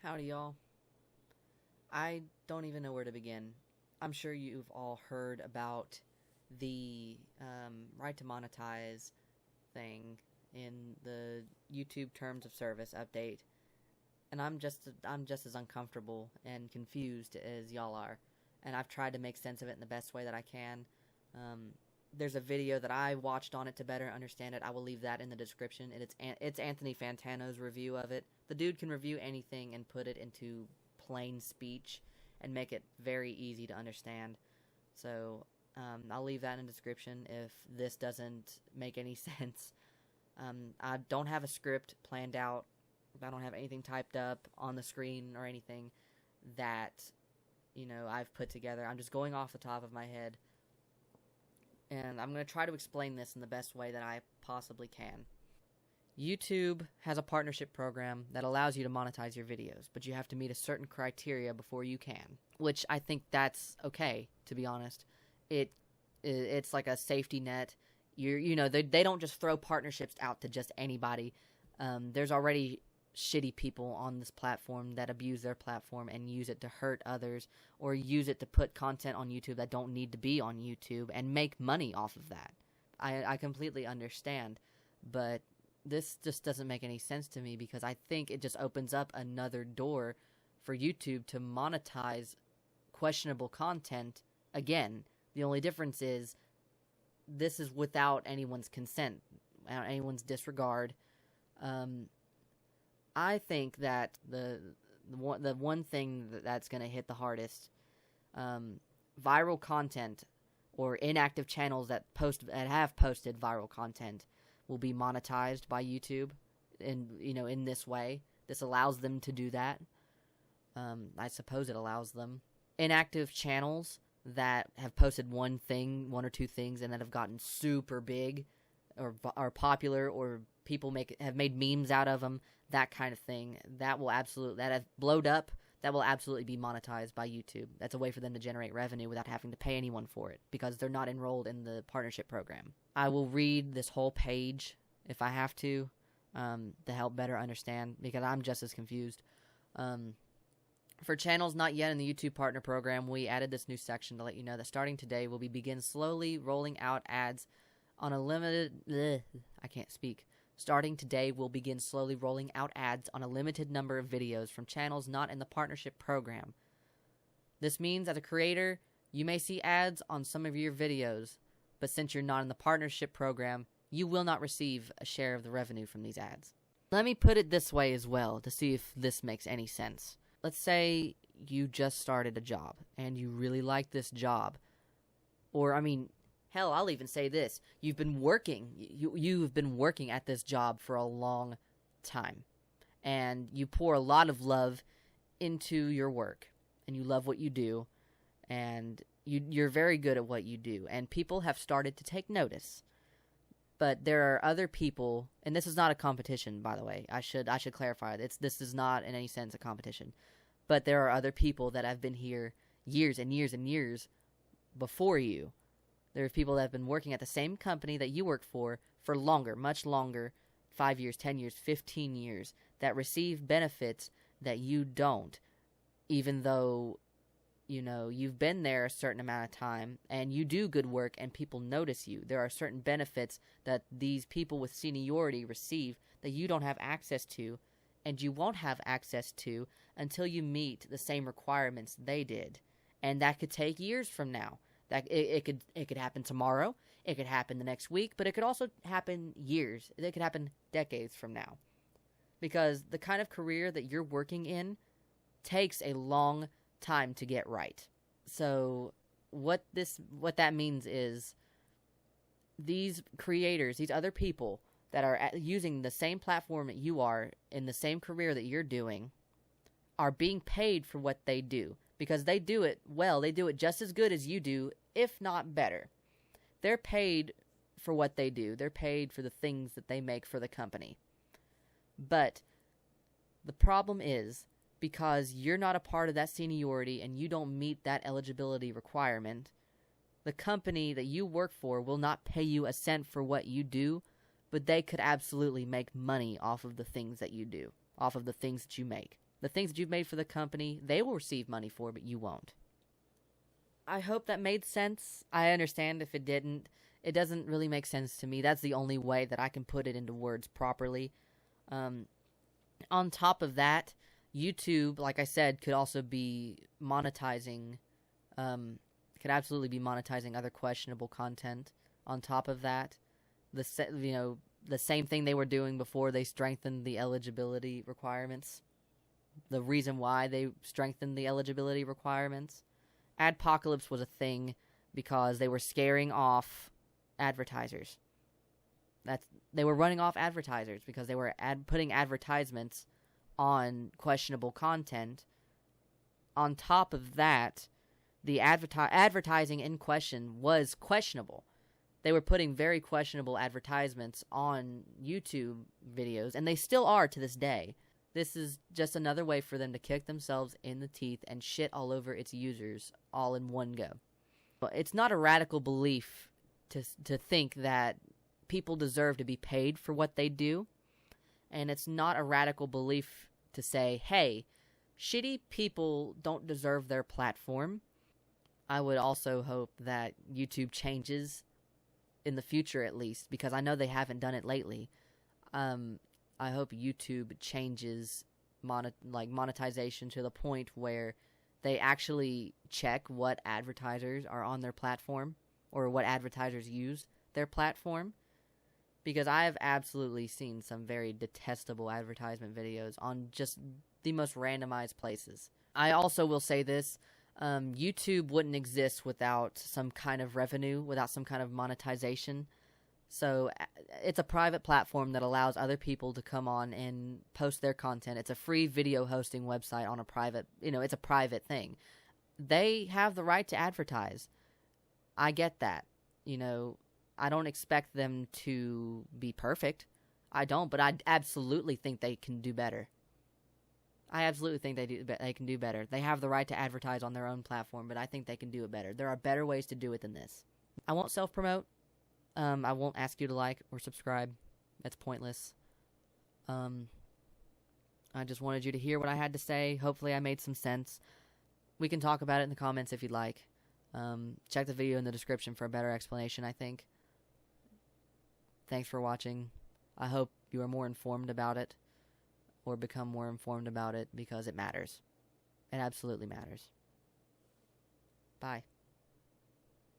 Howdy, y'all. I don't even know where to begin. I'm sure you've all heard about the right to monetize thing in the YouTube Terms of Service update, and I'm just as uncomfortable and confused as y'all are. And I've tried to make sense of it in the best way that I can. There's a video that I watched on it to better understand it. I will leave that in the description. It's Anthony Fantano's review of it. The dude can review anything and put it into plain speech and make it very easy to understand. So I'll leave that in the description if this doesn't make any sense. I don't have a script planned out. I don't have anything typed up on the screen or anything that, I've put together. I'm just going off the top of my head. And I'm going to try to explain this in the best way that I possibly can. YouTube has a partnership program that allows you to monetize your videos, but you have to meet a certain criteria before you can, which I think that's okay, to be honest. It's like a safety net. They don't just throw partnerships out to just anybody. There's already shitty people on this platform that abuse their platform and use it to hurt others, or use it to put content on YouTube that don't need to be on YouTube and make money off of that. I completely understand, but this just doesn't make any sense to me, because I think it just opens up another door for YouTube to monetize questionable content again. The only difference is this is without anyone's consent, without anyone's disregard. I think that the one thing that's going to hit the hardest, viral content or inactive channels that have posted viral content will be monetized by YouTube in this way. This allows them to do that. I suppose it allows them. Inactive channels that have posted one or two things and that have gotten super big or are popular, or people have made memes out of them, that kind of thing, that have blowed up, that will absolutely be monetized by YouTube. That's a way for them to generate revenue without having to pay anyone for it, because they're not enrolled in the partnership program. I will read this whole page if I have to help better understand, because I'm just as confused. For channels not yet in the YouTube Partner Program, we added this new section to let you know that starting today, we'll begin slowly rolling out ads on a limited... I can't speak. Starting today, we'll begin slowly rolling out ads on a limited number of videos from channels not in the partnership program. This means, as a creator, you may see ads on some of your videos, but since you're not in the partnership program, you will not receive a share of the revenue from these ads. Let me put it this way as well, to see if this makes any sense. Let's say you just started a job, and you really like this job. Or, hell, I'll even say this. You've been working. You've been working at this job for a long time. And you pour a lot of love into your work. And you love what you do. And you're very good at what you do. And people have started to take notice. But there are other people, and this is not a competition, by the way. I should clarify. This is not in any sense a competition. But there are other people that have been here years and years and years before you. There are people that have been working at the same company that you work for longer, much longer, 5 years, 10 years, 15 years, that receive benefits that you don't, even though, you've been there a certain amount of time and you do good work and people notice you. There are certain benefits that these people with seniority receive that you don't have access to, and you won't have access to until you meet the same requirements they did. And that could take years from now. That it could happen tomorrow, it could happen the next week, but it could also happen years. It could happen decades from now. Because the kind of career that you're working in takes a long time to get right. So what that means is these creators, these other people that are using the same platform that you are in the same career that you're doing, are being paid for what they do. Because they do it well. They do it just as good as you do, if not better. They're paid for what they do. They're paid for the things that they make for the company. But the problem is, because you're not a part of that seniority and you don't meet that eligibility requirement, the company that you work for will not pay you a cent for what you do, but they could absolutely make money off of the things that you do, off of the things that you make. The things that you've made for the company, they will receive money for, but you won't. I hope that made sense. I understand if it didn't. It doesn't really make sense to me. That's the only way that I can put it into words properly. On top of that, YouTube, like I said, could also be monetizing, could absolutely be monetizing other questionable content. On top of that, the same thing they were doing before they strengthened the eligibility requirements. The reason why they strengthened the eligibility requirements, Adpocalypse was a thing because they were scaring off advertisers. They were running off advertisers because they were putting advertisements on questionable content. On top of that, the advertising in question was questionable. They were putting very questionable advertisements on YouTube videos, and they still are to this day. This is just another way for them to kick themselves in the teeth and shit all over its users all in one go. It's not a radical belief to think that people deserve to be paid for what they do, and it's not a radical belief to say, hey, shitty people don't deserve their platform. I would also hope that YouTube changes in the future, at least, because I know they haven't done it lately. I hope YouTube changes monetization to the point where they actually check what advertisers are on their platform or what advertisers use their platform, because I have absolutely seen some very detestable advertisement videos on just the most randomized places. I also will say this, YouTube wouldn't exist without some kind of revenue, without some kind of monetization. So it's a private platform that allows other people to come on and post their content. It's a free video hosting website on a private, it's a private thing. They have the right to advertise. I get that. I don't expect them to be perfect. I don't, but I absolutely think they can do better. I absolutely think they can do better. They have the right to advertise on their own platform, but I think they can do it better. There are better ways to do it than this. I won't self-promote. I won't ask you to like or subscribe. That's pointless. I just wanted you to hear what I had to say. Hopefully I made some sense. We can talk about it in the comments if you'd like. Check the video in the description for a better explanation, I think. Thanks for watching. I hope you are more informed about it, or become more informed about it, because it matters. It absolutely matters. Bye.